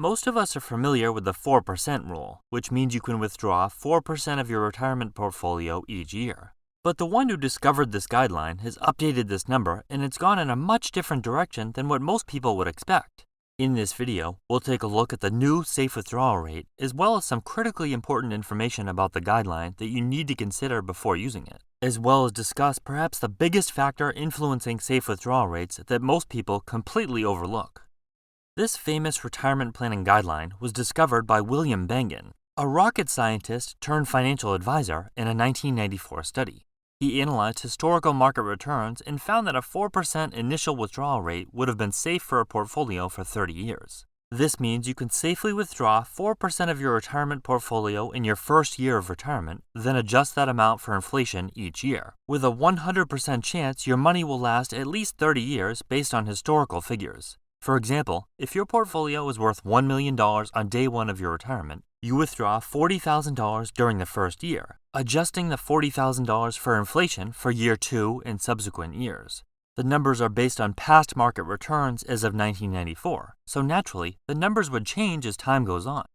Most of us are familiar with the 4% rule, which means you can withdraw 4% of your retirement portfolio each year. But the one who discovered this guideline has updated this number, and it's gone in a much different direction than what most people would expect. In this video, we'll take a look at the new safe withdrawal rate, as well as some critically important information about the guideline that you need to consider before using it, as well as discuss perhaps the biggest factor influencing safe withdrawal rates that most people completely overlook. This famous retirement planning guideline was discovered by William Bengen, a rocket scientist turned financial advisor, in a 1994 study. He analyzed historical market returns and found that a 4% initial withdrawal rate would have been safe for a portfolio for 30 years. This means you can safely withdraw 4% of your retirement portfolio in your first year of retirement, then adjust that amount for inflation each year, with a 100% chance your money will last at least 30 years based on historical figures. For example, if your portfolio is worth $1 million on day one of your retirement, you withdraw $40,000 during the first year, adjusting the $40,000 for inflation for year 2 and subsequent years. The numbers are based on past market returns as of 1994, so naturally, the numbers would change as time goes on.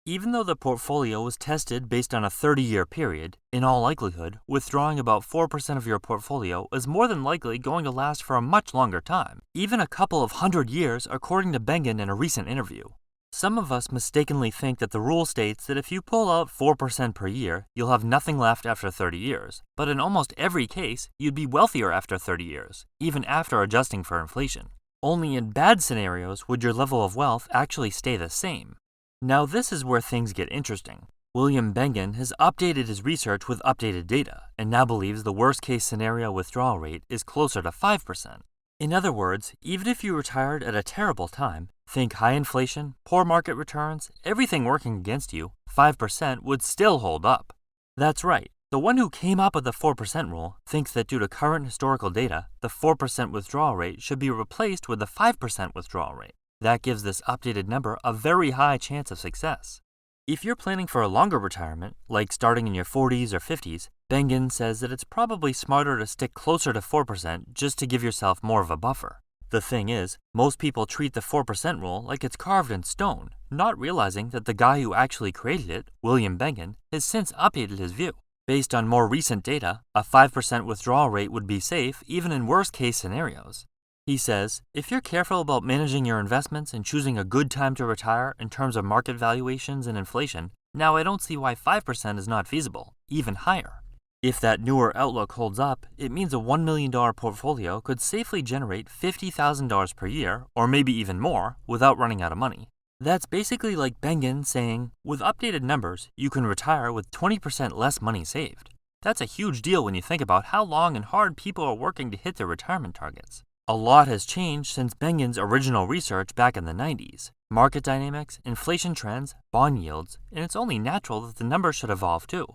Even though the portfolio was tested based on a 30-year period, in all likelihood, withdrawing about 4% of your portfolio is more than likely going to last for a much longer time, even a couple of hundred years, according to Bengen in a recent interview. Some of us mistakenly think that the rule states that if you pull out 4% per year, you'll have nothing left after 30 years, but in almost every case, you'd be wealthier after 30 years, even after adjusting for inflation. Only in bad scenarios would your level of wealth actually stay the same. Now this is where things get interesting. William Bengen has updated his research with updated data, and now believes the worst-case scenario withdrawal rate is closer to 5%. In other words, even if you retired at a terrible time, think high inflation, poor market returns, everything working against you, 5% would still hold up. That's right. The one who came up with the 4% rule thinks that due to current historical data, the 4% withdrawal rate should be replaced with the 5% withdrawal rate. That gives this updated number a very high chance of success. If you're planning for a longer retirement, like starting in your 40s or 50s, Bengen says that it's probably smarter to stick closer to 4% just to give yourself more of a buffer. The thing is, most people treat the 4% rule like it's carved in stone, not realizing that the guy who actually created it, William Bengen, has since updated his view. Based on more recent data, a 5% withdrawal rate would be safe even in worst-case scenarios. He says, if you're careful about managing your investments and choosing a good time to retire in terms of market valuations and inflation, now I don't see why 5% is not feasible, even higher. If that newer outlook holds up, it means a $1 million portfolio could safely generate $50,000 per year, or maybe even more, without running out of money. That's basically like Bengen saying, with updated numbers, you can retire with 20% less money saved. That's a huge deal when you think about how long and hard people are working to hit their retirement targets. A lot has changed since Bengen's original research back in the 90s. Market dynamics, inflation trends, bond yields, and it's only natural that the numbers should evolve too.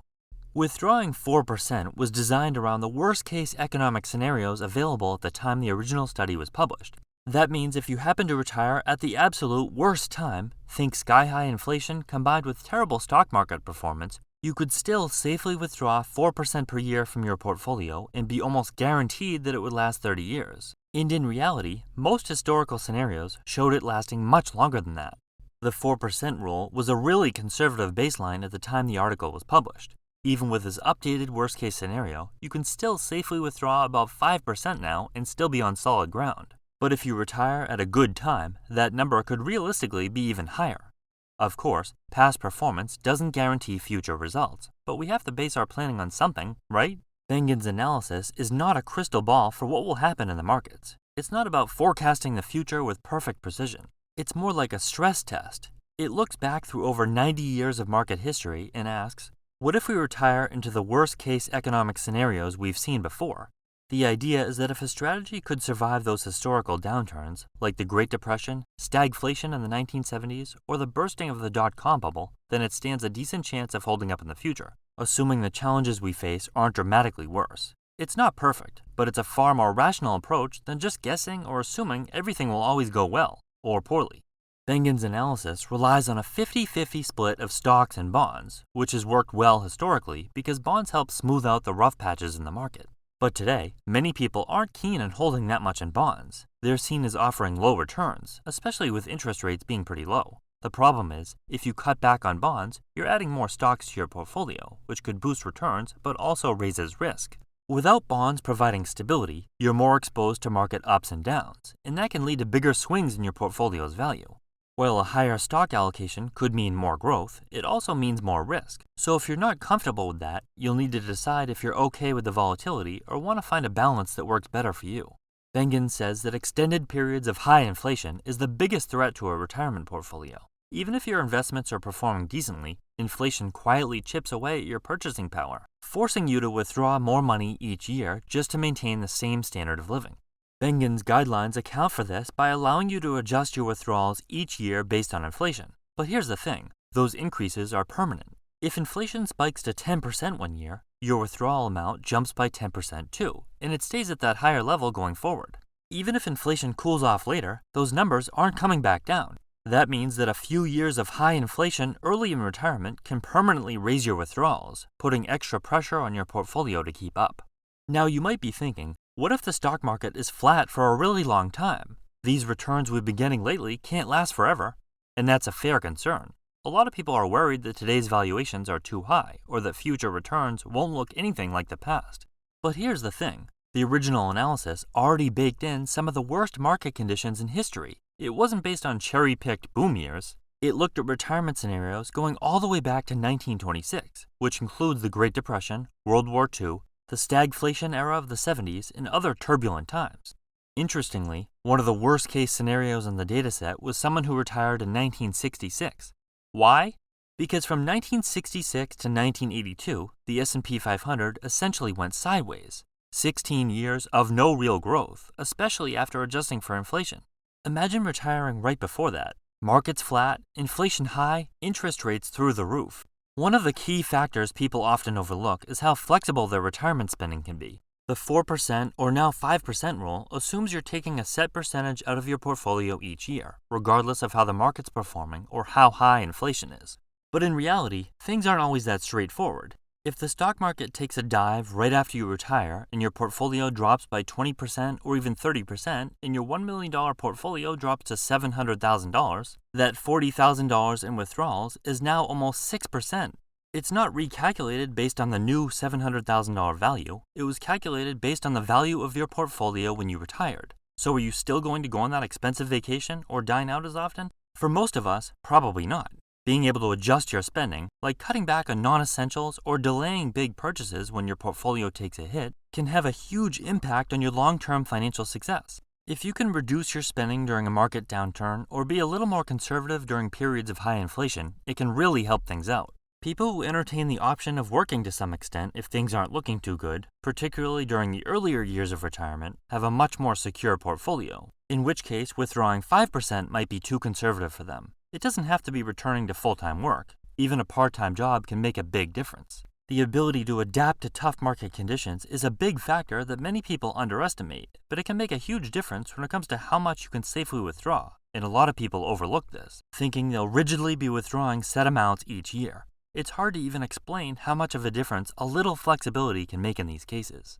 Withdrawing 4% was designed around the worst-case economic scenarios available at the time the original study was published. That means if you happen to retire at the absolute worst time, think sky-high inflation combined with terrible stock market performance, you could still safely withdraw 4% per year from your portfolio and be almost guaranteed that it would last 30 years. And in reality, most historical scenarios showed it lasting much longer than that. The 4% rule was a really conservative baseline at the time the article was published. Even with this updated worst-case scenario, you can still safely withdraw about 5% now and still be on solid ground. But if you retire at a good time, that number could realistically be even higher. Of course, past performance doesn't guarantee future results, but we have to base our planning on something, right? Bengen's analysis is not a crystal ball for what will happen in the markets. It's not about forecasting the future with perfect precision. It's more like a stress test. It looks back through over 90 years of market history and asks, what if we retire into the worst-case economic scenarios we've seen before? The idea is that if a strategy could survive those historical downturns, like the Great Depression, stagflation in the 1970s, or the bursting of the dot-com bubble, then it stands a decent chance of holding up in the future, assuming the challenges we face aren't dramatically worse. It's not perfect, but it's a far more rational approach than just guessing or assuming everything will always go well, or poorly. Bengen's analysis relies on a 50-50 split of stocks and bonds, which has worked well historically because bonds help smooth out the rough patches in the market. But today, many people aren't keen on holding that much in bonds. They're seen as offering low returns, especially with interest rates being pretty low. The problem is, if you cut back on bonds, you're adding more stocks to your portfolio, which could boost returns but also raises risk. Without bonds providing stability, you're more exposed to market ups and downs, and that can lead to bigger swings in your portfolio's value. While a higher stock allocation could mean more growth, it also means more risk. So if you're not comfortable with that, you'll need to decide if you're okay with the volatility or want to find a balance that works better for you. Bengen says that extended periods of high inflation is the biggest threat to a retirement portfolio. Even if your investments are performing decently, inflation quietly chips away at your purchasing power, forcing you to withdraw more money each year just to maintain the same standard of living. Bengen's guidelines account for this by allowing you to adjust your withdrawals each year based on inflation. But here's the thing, those increases are permanent. If inflation spikes to 10% one year, your withdrawal amount jumps by 10% too, and it stays at that higher level going forward. Even if inflation cools off later, those numbers aren't coming back down. That means that a few years of high inflation early in retirement can permanently raise your withdrawals, putting extra pressure on your portfolio to keep up. Now you might be thinking, what if the stock market is flat for a really long time? These returns we've been getting lately can't last forever. And that's a fair concern. A lot of people are worried that today's valuations are too high, or that future returns won't look anything like the past. But here's the thing. The original analysis already baked in some of the worst market conditions in history. It wasn't based on cherry-picked boom years. It looked at retirement scenarios going all the way back to 1926, which includes the Great Depression, World War II, the stagflation era of the 70s, and other turbulent times. Interestingly, one of the worst-case scenarios in the dataset was someone who retired in 1966. Why? Because from 1966 to 1982, the S&P 500 essentially went sideways. 16 years of no real growth, especially after adjusting for inflation. Imagine retiring right before that. Markets flat, inflation high, interest rates through the roof. One of the key factors people often overlook is how flexible their retirement spending can be. The 4% or now 5% rule assumes you're taking a set percentage out of your portfolio each year, regardless of how the market's performing or how high inflation is. But in reality, things aren't always that straightforward. If the stock market takes a dive right after you retire and your portfolio drops by 20% or even 30% and your $1 million portfolio drops to $700,000, that $40,000 in withdrawals is now almost 6%. It's not recalculated based on the new $700,000 value. It was calculated based on the value of your portfolio when you retired. So are you still going to go on that expensive vacation or dine out as often? For most of us, probably not. Being able to adjust your spending, like cutting back on non-essentials or delaying big purchases when your portfolio takes a hit, can have a huge impact on your long-term financial success. If you can reduce your spending during a market downturn or be a little more conservative during periods of high inflation, it can really help things out. People who entertain the option of working to some extent if things aren't looking too good, particularly during the earlier years of retirement, have a much more secure portfolio, in which case withdrawing 5% might be too conservative for them. It doesn't have to be returning to full-time work. Even a part-time job can make a big difference. The ability to adapt to tough market conditions is a big factor that many people underestimate, but it can make a huge difference when it comes to how much you can safely withdraw. And a lot of people overlook this, thinking they'll rigidly be withdrawing set amounts each year. It's hard to even explain how much of a difference a little flexibility can make in these cases.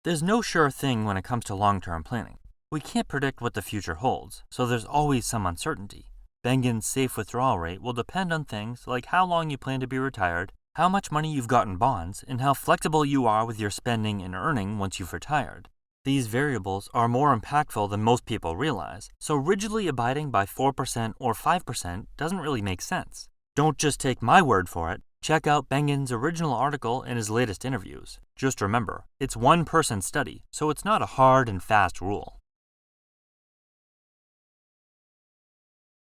There's no sure thing when it comes to long-term planning. We can't predict what the future holds, so there's always some uncertainty. Bengen's safe withdrawal rate will depend on things like how long you plan to be retired, how much money you've got in bonds, and how flexible you are with your spending and earning once you've retired. These variables are more impactful than most people realize, so rigidly abiding by 4% or 5% doesn't really make sense. Don't just take my word for it. Check out Bengen's original article and his latest interviews. Just remember, it's one-person study, so it's not a hard and fast rule.